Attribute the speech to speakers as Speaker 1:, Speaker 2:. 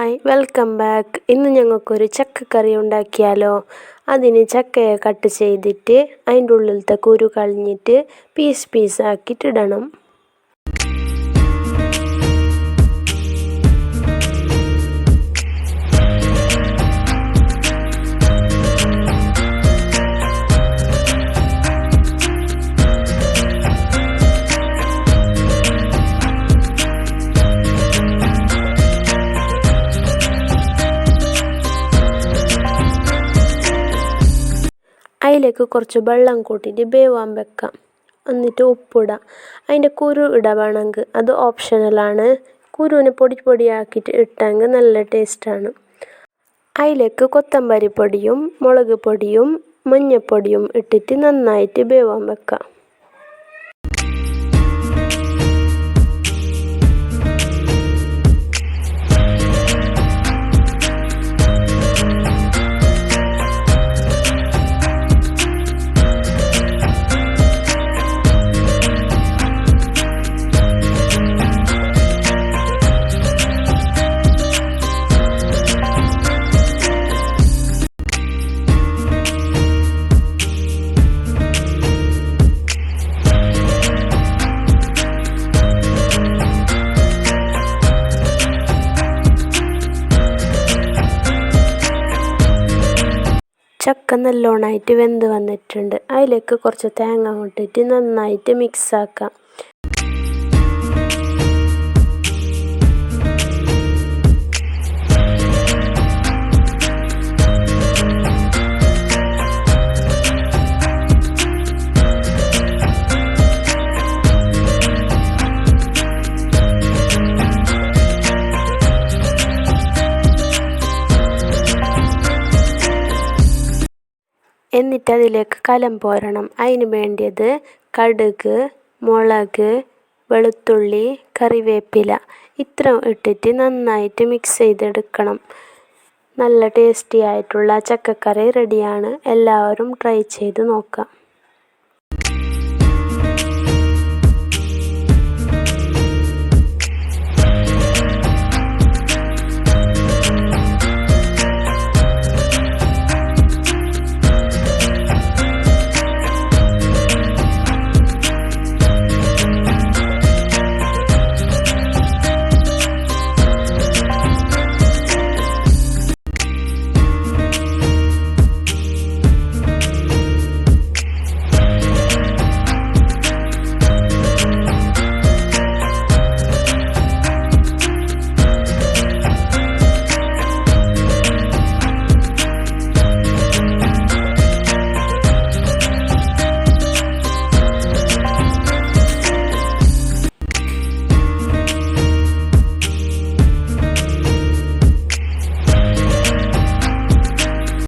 Speaker 1: Hi, welcome back. ഇന്ന് ഞങ്ങൾക്കൊരു ചക്കക്കറി ഉണ്ടാക്കിയാലോ. അതിന് ചക്കയെ കട്ട് ചെയ്തിട്ട് അതിൻ്റെ ഉള്ളിലത്തെ കുരു കളഞ്ഞിട്ട് പീസാക്കിയിട്ടിടണം. അതിലേക്ക് കുറച്ച് വെള്ളം കൂട്ടിയിട്ട് വേവാൻ വെക്കാം. എന്നിട്ട് ഉപ്പിടാം. അതിൻ്റെ കുരു ഇടാൻ വേണമെങ്കിൽ അത് ഓപ്ഷണലാണ്. കുരുവിനെ പൊടിയാക്കിയിട്ട് ഇട്ടെങ്കിൽ നല്ല ടേസ്റ്റാണ്. അതിലേക്ക് കൊത്തമ്പരി പൊടിയും മുളക് പൊടിയും മഞ്ഞൾപ്പൊടിയും ഇട്ടിട്ട് നന്നായിട്ട് വേവാൻ വെക്കാം. ചക്ക നല്ലോണമായിട്ട് വെന്ത് വന്നിട്ടുണ്ട്. അതിലേക്ക് കുറച്ച് തേങ്ങ ഇട്ടിട്ട് നന്നായിട്ട് മിക്സാക്കാം. എന്നിട്ട് അതിലേക്ക് കലം പോരണം. അതിന് വേണ്ടിയത് കടുക്, മുളക്, വെളുത്തുള്ളി, കറിവേപ്പില ഇത്ര ഇട്ടിട്ട് നന്നായിട്ട് മിക്സ് ചെയ്തെടുക്കണം. നല്ല ടേസ്റ്റി ആയിട്ടുള്ള ചക്കക്കറി റെഡിയാണ്. എല്ലാവരും ട്രൈ ചെയ്ത് നോക്കാം.